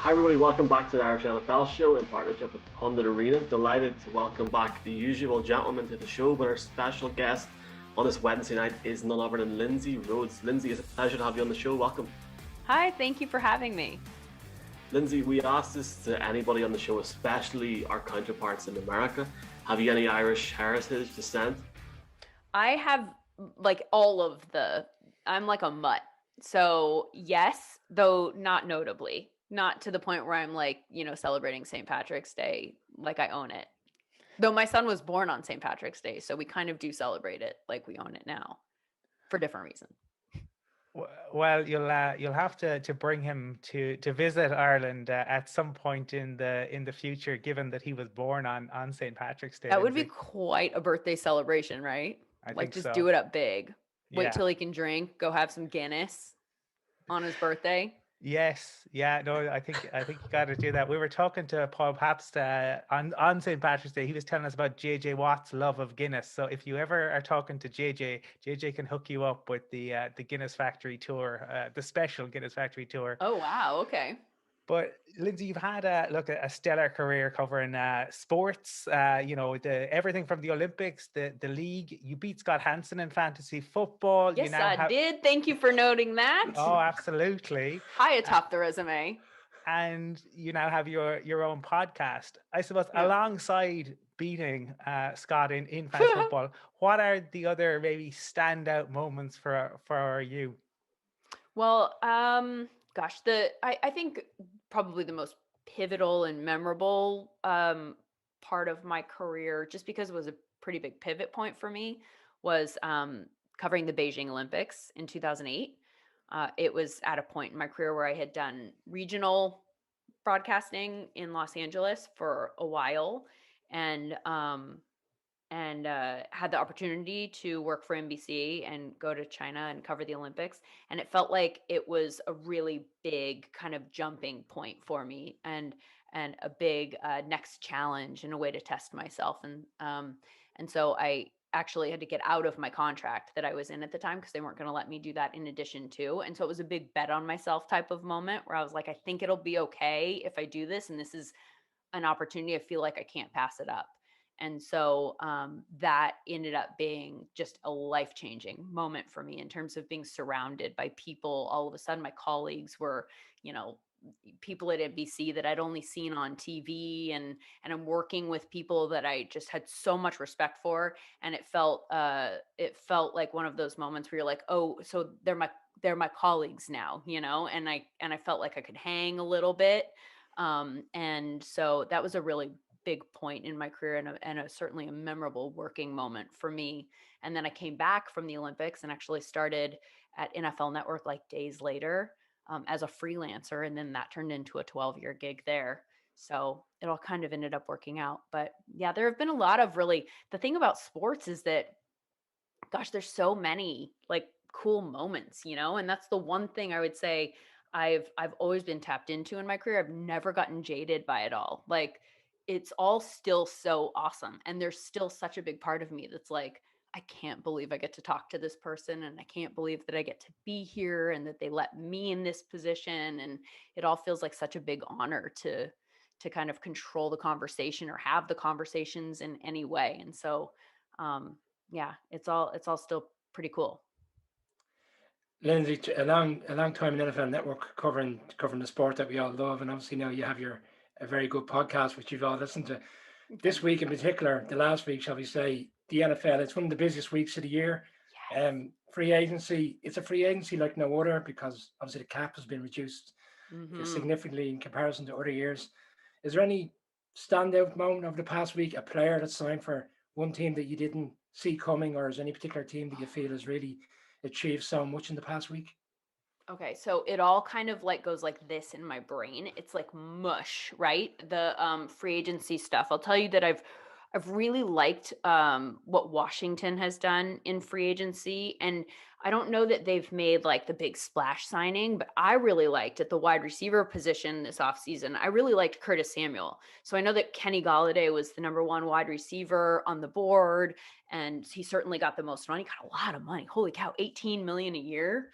Hi everybody, welcome back to the Irish NFL show in partnership with Pundit Arena. Delighted to welcome back the usual gentleman to the show, but our special guest on this Wednesday night is none other than Lindsay Rhodes. Lindsay, it's a pleasure to have you on the show. Welcome. Hi, thank you for having me. Lindsay, we asked this to anybody on the show, especially our counterparts in America. Have you any Irish heritage descent? I have I'm like a mutt. So, yes, though not notably. Not to the point where I'm like, celebrating St. Patrick's Day like I own it. Though my son was born on St. Patrick's Day, so we kind of do celebrate it like we own it now for different reasons. Well, you'll have to bring him to visit Ireland at some point in the future, given that he was born on St. Patrick's Day, That would be Lindsay. quite a birthday celebration, right? I Like think just so. do it up big. Wait Yeah. till he can drink, go have some Guinness on his birthday. Yes. Yeah. No. I think you got to do that. We were talking to Paul Pabst on St. Patrick's Day. He was telling us about JJ Watt's love of Guinness. So if you ever are talking to JJ can hook you up with the Guinness Factory tour, the special Guinness Factory tour. Oh, wow. Okay. But Lindsay, you've had a stellar career covering sports. Everything from the Olympics, the league. You beat Scott Hansen in fantasy football. You Yes, now I have did. Thank you for noting that. absolutely, High atop the resume. and you now have your own podcast. I suppose Yeah. alongside beating Scott in fantasy football, what are the other maybe standout moments for you? Well, gosh, I think probably the most pivotal and memorable part of my career, just because it was a pretty big pivot point for me, was covering the Beijing Olympics in 2008. It was at a point in my career where I had done regional broadcasting in Los Angeles for a while, and had the opportunity to work for NBC and go to China and cover the Olympics. And it felt like it was a really big kind of jumping point for me, and a big next challenge and a way to test myself. And so I actually had to get out of my contract that I was in at the time because they weren't going to let me do that in addition to. And so it was a big bet on myself type of moment where I was like, I think it'll be okay if I do this, and this is an opportunity. I feel like I can't pass it up. And so that ended up being just a life changing moment for me in terms of being surrounded by people. All of a sudden, my colleagues were, you know, people at NBC that I'd only seen on TV, and I'm working with people that I just had so much respect for. And it felt like one of those moments where you're like, oh, so they're my colleagues now, and I felt like I could hang a little bit. And so that was a really big point in my career, and certainly a memorable working moment for me. And then I came back from the Olympics and actually started at NFL Network like days later, as a freelancer. And then that turned into a 12-year gig there. So it all kind of ended up working out. But yeah, there have been a lot of really, the thing about sports is that, gosh, there's so many like cool moments, and that's the one thing I would say I've always been tapped into in my career. I've never gotten jaded by it all. Like, it's all still so awesome, and there's still such a big part of me that's like, I can't believe I get to talk to this person, and I can't believe that I get to be here and that they let me in this position, and it all feels like such a big honor to kind of control the conversation or have the conversations in any way. And so yeah, it's all still pretty cool. Lindsay, a long time in NFL Network covering the sport that we all love, and obviously now you have your a very good podcast which you've all listened to. This week in particular, the last week, shall we say, the NFL. It's one of the busiest weeks of the year. Yes. Free agency. It's a free agency like no other because obviously the cap has been reduced Hmm. significantly in comparison to other years. Is there any standout moment of the past week? A player that signed for one team that you didn't see coming, or is there any particular team that you feel has really achieved so much in the past week? Okay, so it all kind of like goes like this in my brain. It's like mush, right? The free agency stuff. I'll tell you that I've really liked what Washington has done in free agency, and I don't know that they've made like the big splash signing, but I really liked at the wide receiver position this offseason. I really liked Curtis Samuel. So I know that Kenny Galladay was the number one wide receiver on the board, and he certainly got the most money. Got a lot of money. Holy cow, 18 million a year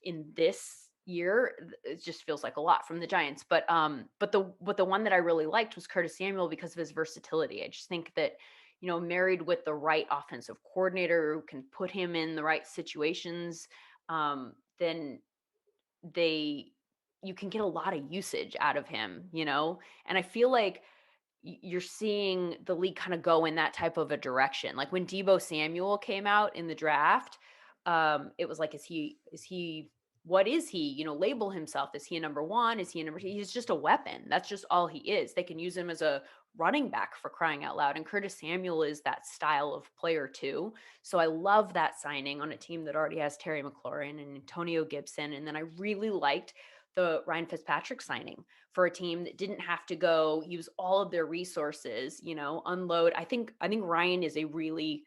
in this year, it just feels like a lot from the Giants. But the one that I really liked was Curtis Samuel because of his versatility. I just think that, married with the right offensive coordinator who can put him in the right situations, then you can get a lot of usage out of him, and I feel like you're seeing the league kind of go in that type of a direction. Like when Deebo Samuel came out in the draft, it was like, what is he? Label himself. Is he a number one? Is he a number two? He's just a weapon. That's just all he is. They can use him as a running back, for crying out loud. And Curtis Samuel is that style of player too. So I love that signing on a team that already has Terry McLaurin and Antonio Gibson. And then I really liked the Ryan Fitzpatrick signing for a team that didn't have to go use all of their resources, unload. I think Ryan is a really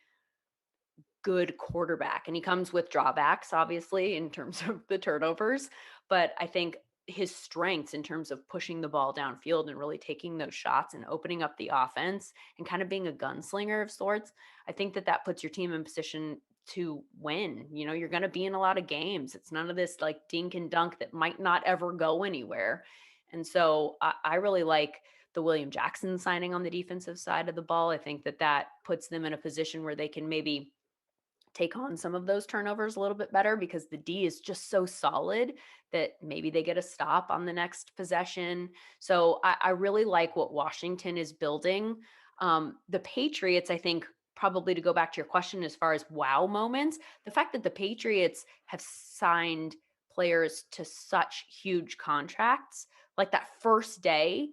good quarterback, and he comes with drawbacks, obviously, in terms of the turnovers. But I think his strengths in terms of pushing the ball downfield and really taking those shots and opening up the offense and kind of being a gunslinger of sorts, I think that puts your team in position to win. You're going to be in a lot of games. It's none of this like dink and dunk that might not ever go anywhere. And so I really like the William Jackson signing on the defensive side of the ball. I think that puts them in a position where they can maybe take on some of those turnovers a little bit better, because the D is just so solid that maybe they get a stop on the next possession. So I really like what Washington is building. The Patriots, I think, probably to go back to your question as far as wow moments, the fact that the Patriots have signed players to such huge contracts, like that first day,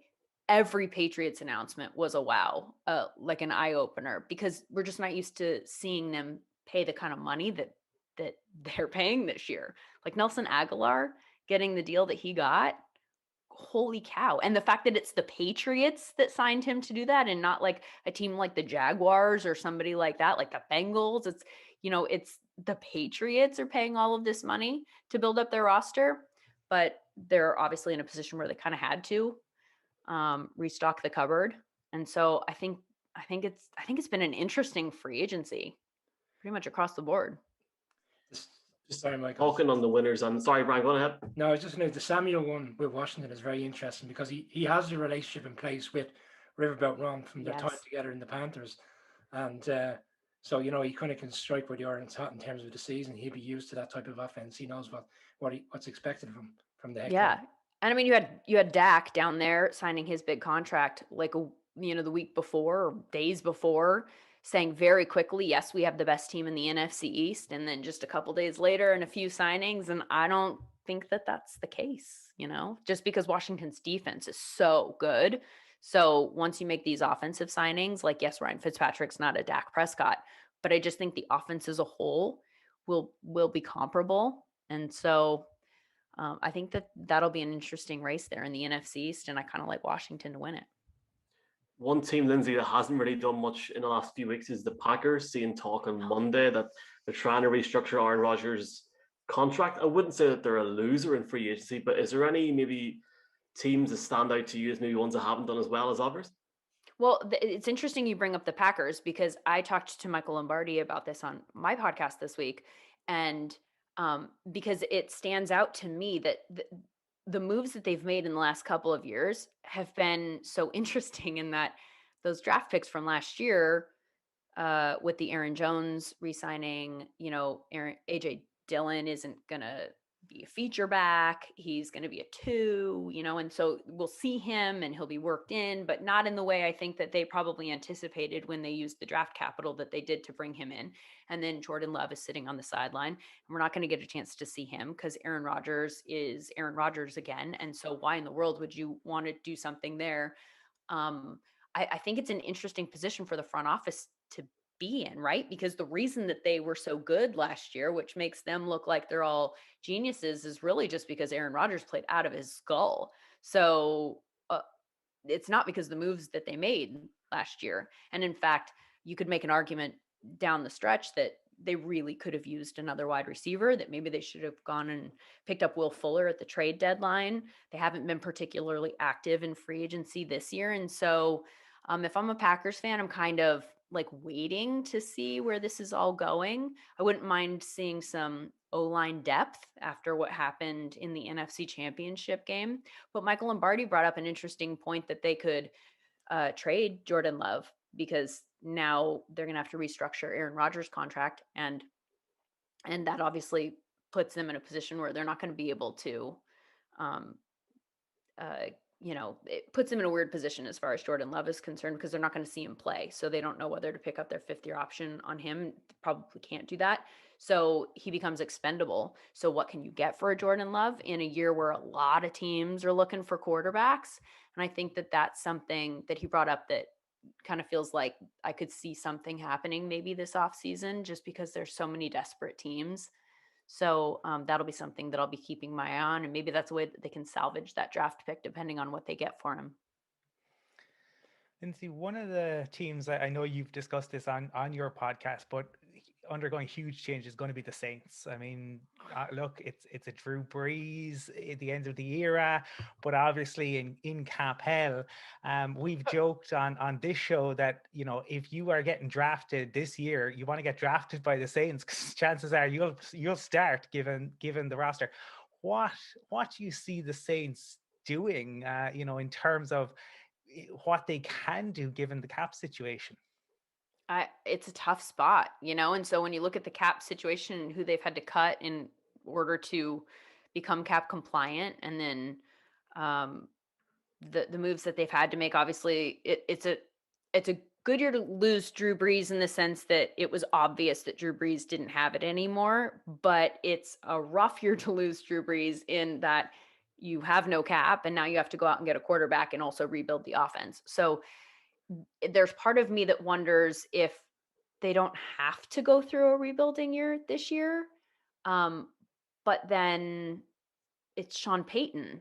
every Patriots announcement was a wow, like an eye opener, because we're just not used to seeing them pay the kind of money that they're paying this year. Like Nelson Aguilar getting the deal that he got, holy cow. And the fact that it's the Patriots that signed him to do that and not like a team like the Jaguars or somebody like that, like the Bengals. It's the Patriots are paying all of this money to build up their roster, but they're obviously in a position where they kind of had to restock the cupboard. And so I think it's been an interesting free agency pretty much across the board. Sorry, Michael. Talking on the winners, I'm sorry, Brian, go ahead. No, I was just going to, the Samuel one with Washington is very interesting because he has a relationship in place with Riverboat Ron from their time together in the Panthers. And so, he kind of can strike where the iron's hot in terms of the season. He'll be used to that type of offense. He knows what's expected of him from the head coach. And I mean, you had Dak down there signing his big contract like the week before or days before, saying very quickly, yes, we have the best team in the NFC East. And then just a couple days later and a few signings. And I don't think that that's the case, just because Washington's defense is so good. So once you make these offensive signings, like, yes, Ryan Fitzpatrick's not a Dak Prescott, but I just think the offense as a whole will be comparable. And so I think that'll be an interesting race there in the NFC East. And I kind of like Washington to win it. One team, Lindsay, that hasn't really done much in the last few weeks is the Packers. Seeing talk on Monday that they're trying to restructure Aaron Rodgers' contract. I wouldn't say that they're a loser in free agency, but is there any maybe teams that stand out to you as maybe ones that haven't done as well as others? Well, it's interesting you bring up the Packers, because I talked to Michael Lombardi about this on my podcast this week. And because it stands out to me that the moves that they've made in the last couple of years have been so interesting, in that those draft picks from last year, with the Aaron Jones re-signing, AJ Dillon isn't going to be a feature back. He's going to be a 2, and so we'll see him and he'll be worked in, but not in the way I think that they probably anticipated when they used the draft capital that they did to bring him in. And then Jordan Love is sitting on the sideline, and we're not going to get a chance to see him because Aaron Rodgers is Aaron Rodgers again. And so why in the world would you want to do something there? I think it's an interesting position for the front office to be in, right? Because the reason that they were so good last year, which makes them look like they're all geniuses, is really just because Aaron Rodgers played out of his skull. So it's not because of the moves that they made last year. And in fact, you could make an argument down the stretch that they really could have used another wide receiver, that maybe they should have gone and picked up Will Fuller at the trade deadline. They haven't been particularly active in free agency this year. And so if I'm a Packers fan, I'm kind of like waiting to see where this is all going. I wouldn't mind seeing some O-line depth after what happened in the NFC Championship game. But Michael Lombardi brought up an interesting point that they could trade Jordan Love, because now they're going to have to restructure Aaron Rodgers' contract, and that obviously puts them in a position where they're not going to be able to, um, it puts them in a weird position as far as Jordan Love is concerned, because they're not going to see him play. So they don't know whether to pick up their 5th-year option on him. Probably can't do that. So he becomes expendable. So what can you get for a Jordan Love in a year where a lot of teams are looking for quarterbacks? And I think that that's something that he brought up that kind of feels like I could see something happening maybe this offseason, just because there's so many desperate teams. So that'll be something that I'll be keeping my eye on, and maybe that's a way that they can salvage that draft pick depending on what they get for him. Lindsay, one of the teams, I know you've discussed this on your podcast, but undergoing huge change is going to be the Saints. I mean, look, it's a Drew Brees at the end of the era, but obviously in cap hell. We've joked on this show that, you know, if you are getting drafted this year, you want to get drafted by the Saints, because chances are you'll start given the roster. What do you see the Saints doing, in terms of what they can do given the cap situation? It's a tough spot, and so when you look at the cap situation and who they've had to cut in order to become cap compliant, and then the moves that they've had to make, obviously it's a good year to lose Drew Brees, in the sense that it was obvious that Drew Brees didn't have it anymore, but it's a rough year to lose Drew Brees in that you have no cap, and now you have to go out and get a quarterback and also rebuild the offense. So there's part of me that wonders if they don't have to go through a rebuilding year this year. But then it's Sean Payton,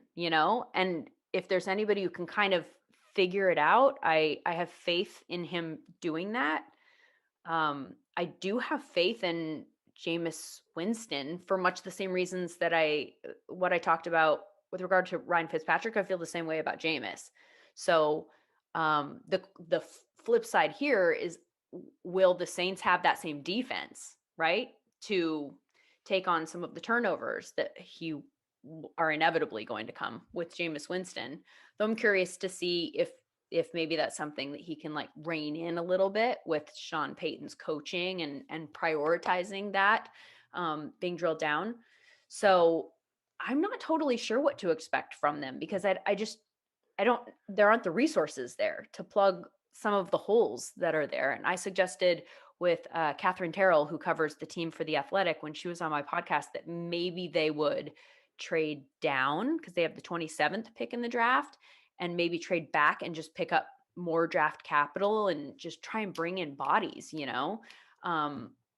and if there's anybody who can kind of figure it out, I have faith in him doing that. I do have faith in Jameis Winston for much the same reasons that what I talked about with regard to Ryan Fitzpatrick. I feel the same way about Jameis. So the flip side here is, will the Saints have that same defense, right, to take on some of the turnovers that are inevitably going to come with Jameis Winston? Though I'm curious to see if maybe that's something that he can like rein in a little bit with Sean Payton's coaching and prioritizing that being drilled down. So I'm not totally sure what to expect from them, because there aren't the resources there to plug some of the holes that are there. And I suggested with Catherine Terrell, who covers the team for The Athletic, when she was on my podcast, that maybe they would trade down because they have the 27th pick in the draft, and maybe trade back and just pick up more draft capital and just try and bring in bodies,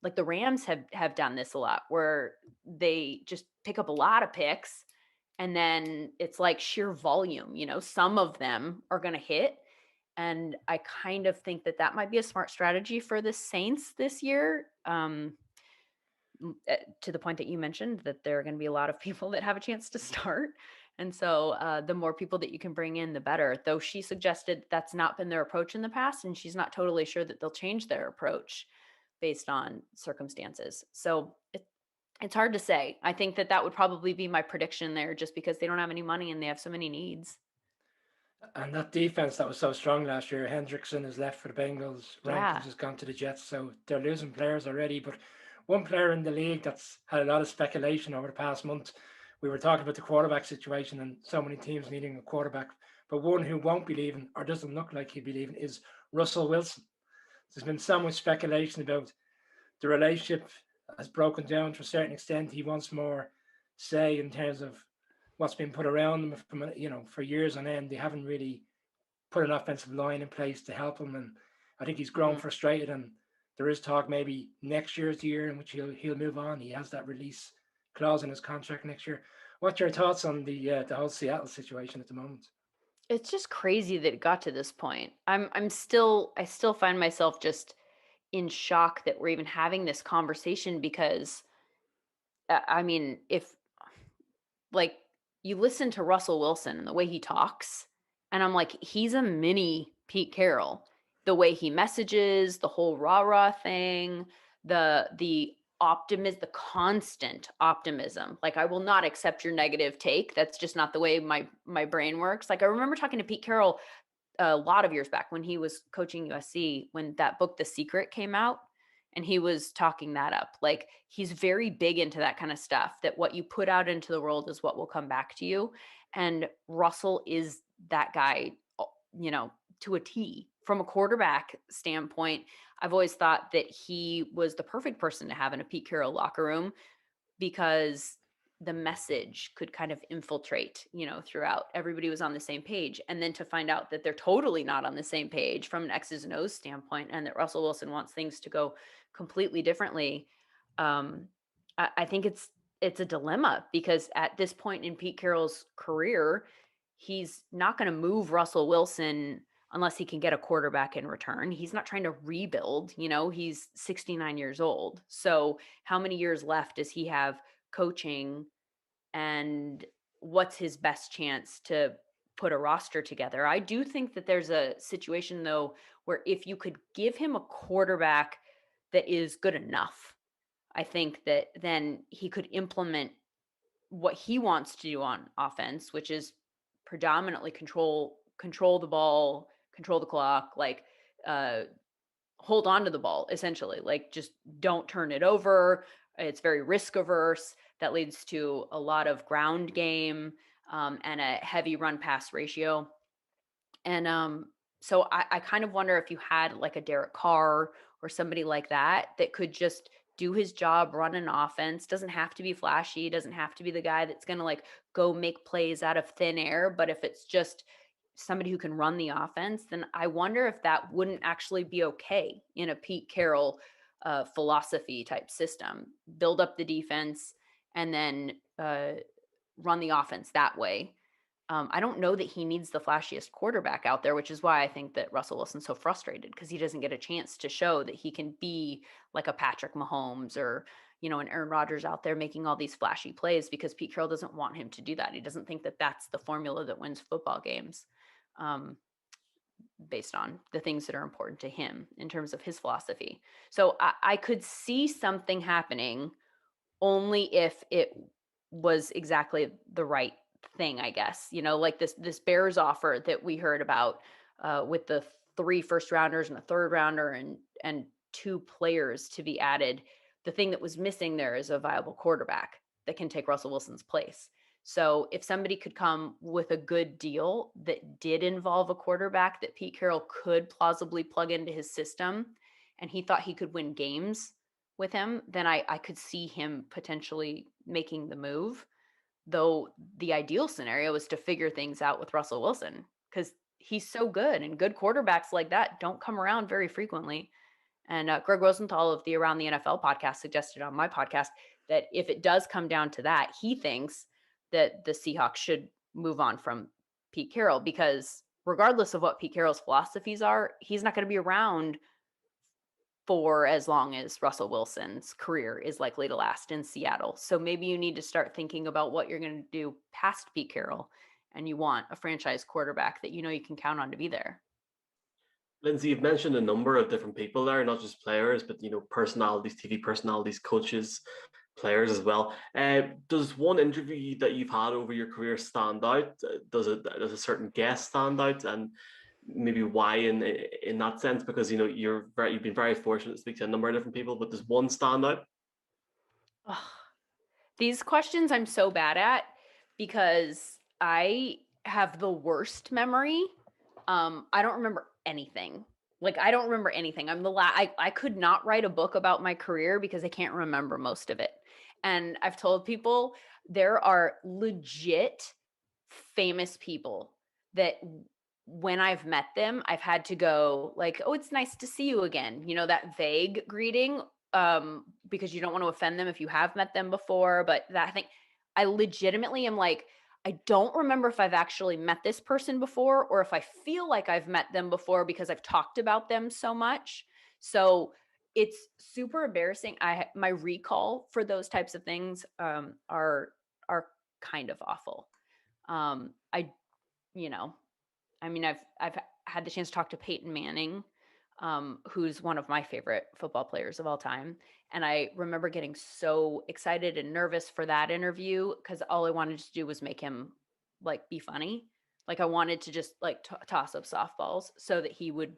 like the Rams have done this a lot, where they just pick up a lot of picks, and then it's like sheer volume, some of them are going to hit. And I kind of think that might be a smart strategy for the Saints this year. To the point that you mentioned, that there are going to be a lot of people that have a chance to start. And so the more people that you can bring in, the better. Though she suggested that's not been their approach in the past, and she's not totally sure that they'll change their approach based on circumstances. So it's hard to say. I think that would probably be my prediction there, just because they don't have any money and they have so many needs. And that defense that was so strong last year, Hendrickson has left for the Bengals, Yeah. Rankins has gone to the Jets, so they're losing players already. But one player in the league that's had a lot of speculation over the past month, we were talking about the quarterback situation and so many teams needing a quarterback, but one who won't be leaving, or doesn't look like he'll be leaving, is Russell Wilson. There's been so much speculation about the relationship has broken down to a certain extent. He wants more say in terms of what's been put around them from, for years on end. They haven't really put an offensive line in place to help him, and I think he's grown frustrated. And there is talk maybe next year's the year in which he'll move on. He has that release clause in his contract next year. What's your thoughts on the whole Seattle situation at the moment? It's just crazy that it got to this point. I still find myself just in shock that we're even having this conversation, because I mean, if like you listen to Russell Wilson and the way he talks, and I'm like, he's a mini Pete Carroll. The way he messages, the whole rah-rah thing, the the constant optimism. Like, I will not accept your negative take. That's just not the way my brain works. Like, I remember talking to Pete Carroll a lot of years back when he was coaching USC, when that book The Secret came out, and he was talking that up. Like, he's very big into that kind of stuff, that what you put out into the world is what will come back to you. And Russell is that guy, you know, to a T. From a quarterback standpoint, I've always thought that he was the perfect person to have in a Pete Carroll locker room, because the message could kind of infiltrate, you know, throughout. Everybody was on the same page. And then to find out that they're totally not on the same page from an X's and O's standpoint, and that Russell Wilson wants things to go completely differently. I think it's a dilemma, because at this point in Pete Carroll's career, he's not going to move Russell Wilson unless he can get a quarterback in return. He's not trying to rebuild, you know, he's 69 years old. So how many years left does he have coaching, and what's his best chance to put a roster together? I do think that there's a situation, though, where if you could give him a quarterback that is good enough, I think that then he could implement what he wants to do on offense, which is predominantly control the ball, control the clock, like hold on to the ball, essentially. Like, just don't turn it over. It's very risk averse. That leads to a lot of ground game, and a heavy run pass ratio. And so I kind of wonder if you had like a Derek Carr or somebody like that could just do his job, run an offense. Doesn't have to be flashy. Doesn't have to be the guy that's going to like go make plays out of thin air. But if it's just somebody who can run the offense, then I wonder if that wouldn't actually be okay in a Pete Carroll philosophy type system. Build up the defense and then run the offense that way. I don't know that he needs the flashiest quarterback out there, which is why I think that Russell Wilson's so frustrated, because he doesn't get a chance to show that he can be like a Patrick Mahomes or, you know, an Aaron Rodgers out there making all these flashy plays, because Pete Carroll doesn't want him to do that. He doesn't think that that's the formula that wins football games, based on the things that are important to him in terms of his philosophy. So I could see something happening only if it was exactly the right thing, I guess. You know, like this Bears offer that we heard about, with the 3 first rounders and a third rounder and 2 players to be added. The thing that was missing there is a viable quarterback that can take Russell Wilson's place. So if somebody could come with a good deal that did involve a quarterback that Pete Carroll could plausibly plug into his system, and he thought he could win games with him, then I could see him potentially making the move. Though the ideal scenario is to figure things out with Russell Wilson, because he's so good, and good quarterbacks like that don't come around very frequently. And Greg Rosenthal of the Around the NFL podcast suggested on my podcast that if it does come down to that, he thinks that the Seahawks should move on from Pete Carroll, because regardless of what Pete Carroll's philosophies are, he's not going to be around for as long as Russell Wilson's career is likely to last in Seattle. So maybe you need to start thinking about what you're going to do past Pete Carroll, and you want a franchise quarterback that you know you can count on to be there. Lindsay, you've mentioned a number of different people there, not just players, but personalities, TV personalities, coaches, players as well. Does one interview that you've had over your career stand out? Does a certain guest stand out, and maybe why in that sense? Because you've been very fortunate to speak to a number of different people, but does one stand out? Ugh. These questions I'm so bad at, because I have the worst memory. I don't remember anything. Like, I don't remember anything. I could not write a book about my career because I can't remember most of it. And I've told people there are legit famous people that when I've met them, I've had to go like, "Oh, it's nice to see you again." You know, that vague greeting, because you don't want to offend them if you have met them before. But that thing, I legitimately am like, I don't remember if I've actually met this person before, or if I feel like I've met them before because I've talked about them so much. So it's super embarrassing. My recall for those types of things are kind of awful. I you know, I mean, I've had the chance to talk to Peyton Manning, who's one of my favorite football players of all time, And I remember getting so excited and nervous for that interview because all I wanted to do was make him like be funny. Like I wanted to just like toss up softballs so that he would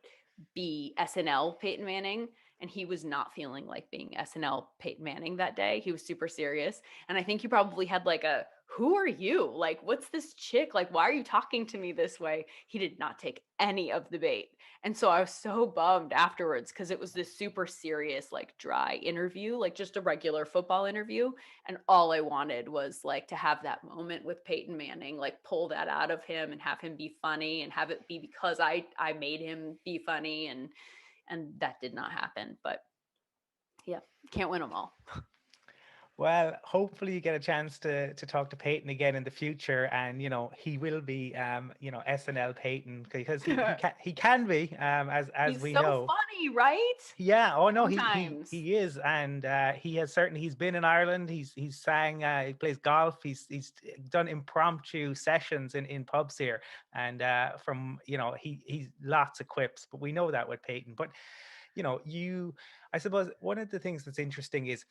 be SNL Peyton Manning. And he was not feeling like being SNL Peyton Manning that day. He was super serious. And I think he probably had like a, who are you? Like, what's this chick? Like, why are you talking to me this way? He did not take any of the bait. And so I was so bummed afterwards because it was this super serious, like dry interview, like just a regular football interview. And all I wanted was like to have that moment with Peyton Manning, like pull that out of him and have him be funny and have it be because I made him be funny. And that did not happen. But yeah, can't win them all. Well, hopefully you get a chance to talk to Peyton again in the future, and he will be SNL Peyton, because he can be, as He's we so know. funny, right? Yeah. Oh no, he Sometimes. he is, and he's been in Ireland. He's sang. He plays golf. He's done impromptu sessions in pubs here, and from he's lots of quips. But we know that with Peyton. But I suppose one of the things that's interesting is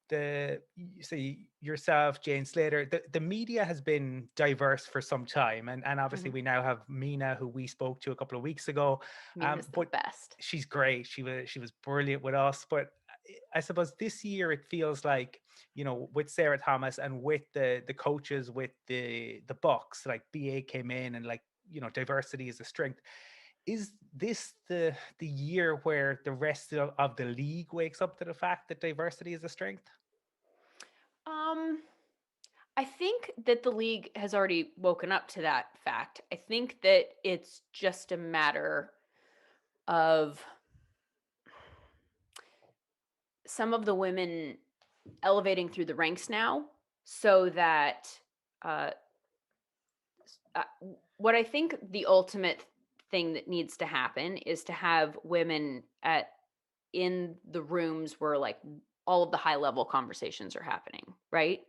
you see yourself, Jane Slater, the media has been diverse for some time, and obviously we now have Mina, who we spoke to a couple of weeks ago. Mina's the best. She's great. She was brilliant with us. But I suppose this year it feels like, with Sarah Thomas and with the coaches, with the Bucks, like BA came in and, like, diversity is a strength. Is this the year where the rest of the league wakes up to the fact that diversity is a strength? I think that the league has already woken up to that fact. I think that it's just a matter of some of the women elevating through the ranks now, so that what I think the ultimate thing that needs to happen is to have women in the rooms where like all of the high level conversations are happening, right?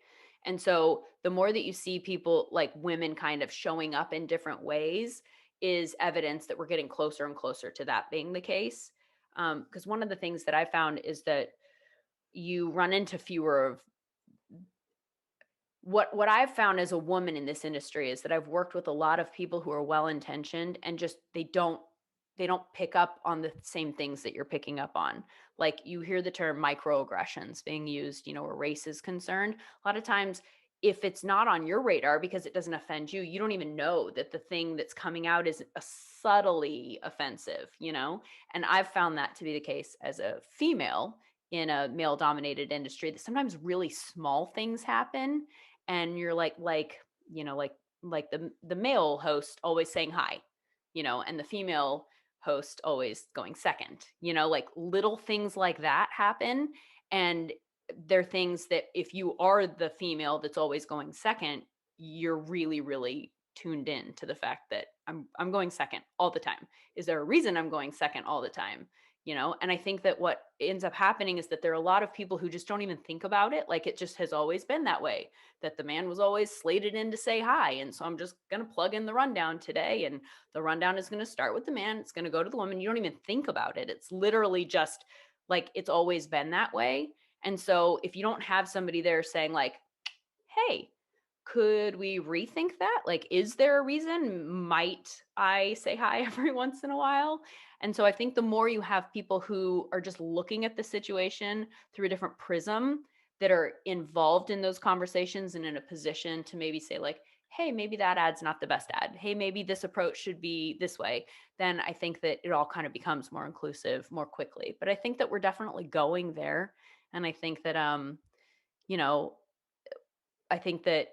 And so the more that you see people, like women, kind of showing up in different ways is evidence that we're getting closer and closer to that being the case. Because one of the things that I found is that you run into fewer of what I've found as a woman in this industry is that I've worked with a lot of people who are well-intentioned and just they don't pick up on the same things that you're picking up on. Like you hear the term microaggressions being used, where race is concerned. A lot of times if it's not on your radar because it doesn't offend you, you don't even know that the thing that's coming out is subtly offensive, And I've found that to be the case as a female in a male dominated industry, that sometimes really small things happen and you're like the male host always saying hi, and the female host always going second, like little things like that happen. And they're things that if you are the female that's always going second, you're really, really tuned in to the fact that I'm going second all the time. Is there a reason I'm going second all the time? And I think that what ends up happening is that there are a lot of people who just don't even think about it. Like it just has always been that way, that the man was always slated in to say hi. And so I'm just going to plug in the rundown today. And the rundown is going to start with the man. It's going to go to the woman. You don't even think about it. It's literally just like, it's always been that way. And so if you don't have somebody there saying like, hey, could we rethink that? Like, is there a reason? Might I say hi every once in a while? And so I think the more you have people who are just looking at the situation through a different prism, that are involved in those conversations and in a position to maybe say like, hey, maybe that ad's not the best ad. Hey, maybe this approach should be this way. Then I think that it all kind of becomes more inclusive more quickly. But I think that we're definitely going there. And I think that, I think that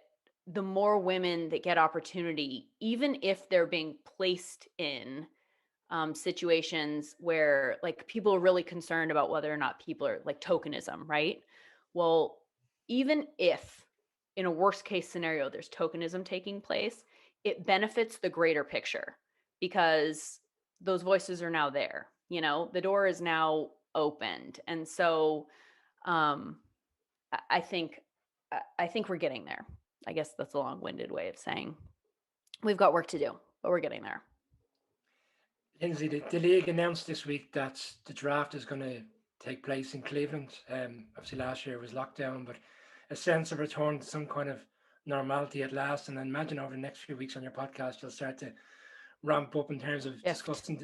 the more women that get opportunity, even if they're being placed in situations where like people are really concerned about whether or not people are like tokenism, right? Well, even if in a worst case scenario there's tokenism taking place, it benefits the greater picture because those voices are now there. The door is now opened, and so I think we're getting there. I guess that's a long-winded way of saying we've got work to do, but we're getting there. Lindsay, the league announced this week that the draft is going to take place in Cleveland. Obviously last year was lockdown, but a sense of return to some kind of normality at last. And I imagine over the next few weeks on your podcast, you'll start to ramp up in terms of discussing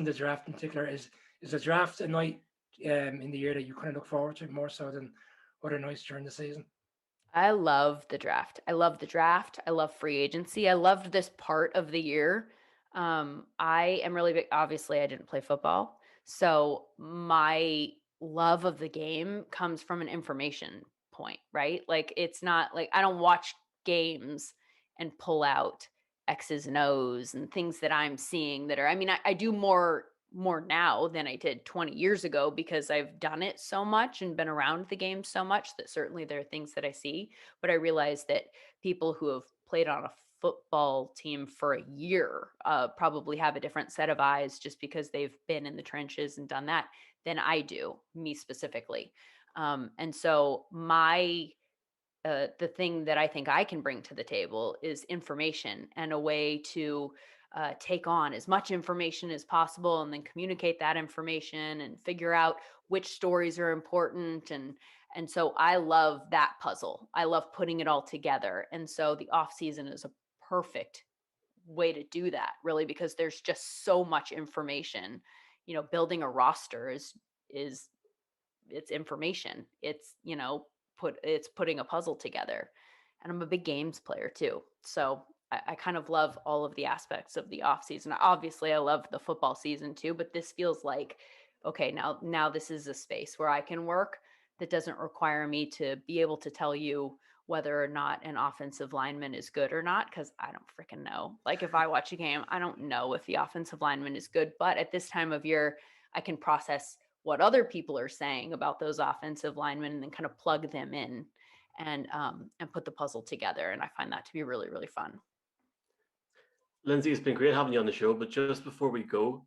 the draft in particular. Is the draft a night in the year that you kind of look forward to more so than other nights during the season? I love the draft. I love the draft. I love free agency. I loved this part of the year. I am really big. Obviously, I didn't play football. So my love of the game comes from an information point, right? Like, it's not like I don't watch games and pull out X's and O's and things that I'm seeing that are, I mean, I do more now than I did 20 years ago because I've done it so much and been around the game so much that certainly there are things that I see. But I realize that people who have played on a football team for a year probably have a different set of eyes just because they've been in the trenches and done that than I do, me specifically. And so the thing that I think I can bring to the table is information and a way to take on as much information as possible and then communicate that information and figure out which stories are important. And so I love that puzzle. I love putting it all together. And so the off season is a perfect way to do that, really, because there's just so much information. You know, building a roster is it's information. It's, you know, it's putting a puzzle together. And I'm a big games player too. So I kind of love all of the aspects of the off season. Obviously, I love the football season too, but this feels like, okay, now this is a space where I can work that doesn't require me to be able to tell you whether or not an offensive lineman is good or not, because I don't freaking know. Like, if I watch a game, I don't know if the offensive lineman is good. But at this time of year, I can process what other people are saying about those offensive linemen and then kind of plug them in and put the puzzle together. And I find that to be really, really fun. Lindsay, it's been great having you on the show, but just before we go,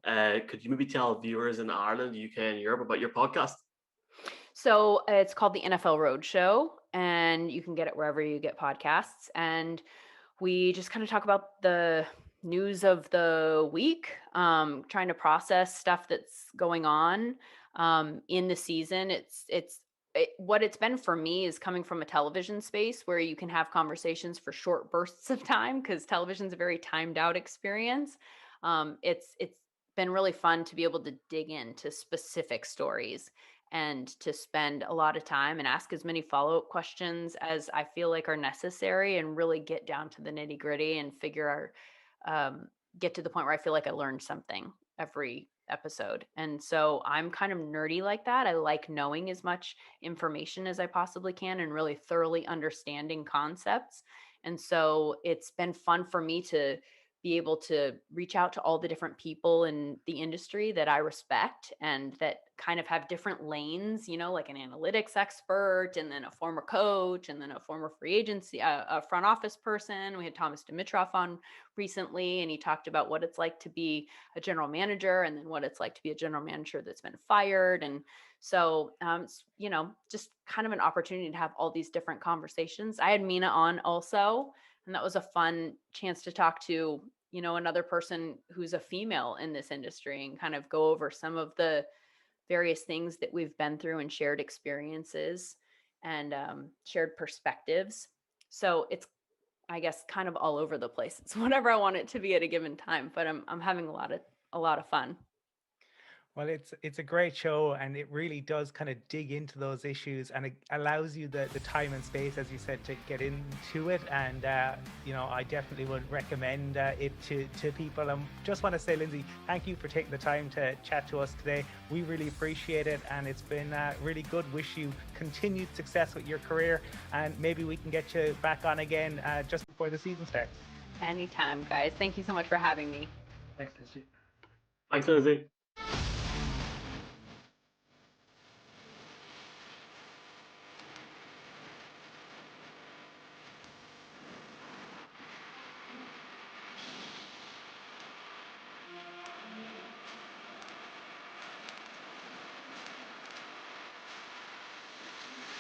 could you maybe tell viewers in Ireland, UK, and Europe about your podcast? So it's called the NFL Roadshow, and you can get it wherever you get podcasts. And we just kind of talk about the news of the week, trying to process stuff that's going on in the season. What it's been for me is coming from a television space where you can have conversations for short bursts of time because television is a very timed out experience. It's been really fun to be able to dig into specific stories and to spend a lot of time and ask as many follow-up questions as I feel like are necessary and really get down to the nitty-gritty and get to the point where I feel like I learned something every episode. And so I'm kind of nerdy like that. I like knowing as much information as I possibly can and really thoroughly understanding concepts. And so it's been fun for me to be able to reach out to all the different people in the industry that I respect and that kind of have different lanes, you know, like an analytics expert and then a former coach and then a former free agency, a front office person. We had Thomas Dimitrov on recently, and he talked about what it's like to be a general manager and then what it's like to be a general manager that's been fired. And so, you know, just kind of an opportunity to have all these different conversations. I had Mina on also, and that was a fun chance to talk to, you know, another person who's a female in this industry and kind of go over some of the various things that we've been through and shared experiences and shared perspectives. So it's, I guess, kind of all over the place. It's whatever I want it to be at a given time, but I'm having a lot of fun. Well, it's a great show, and it really does kind of dig into those issues, and it allows you the time and space, as you said, to get into it. And you know, I definitely would recommend it to people. And just want to say, Lindsay, thank you for taking the time to chat to us today. We really appreciate it, and it's been really good. Wish you continued success with your career, and maybe we can get you back on again just before the season starts. Anytime, guys. Thank you so much for having me. Thanks, Lindsay. Thanks, Lindsay.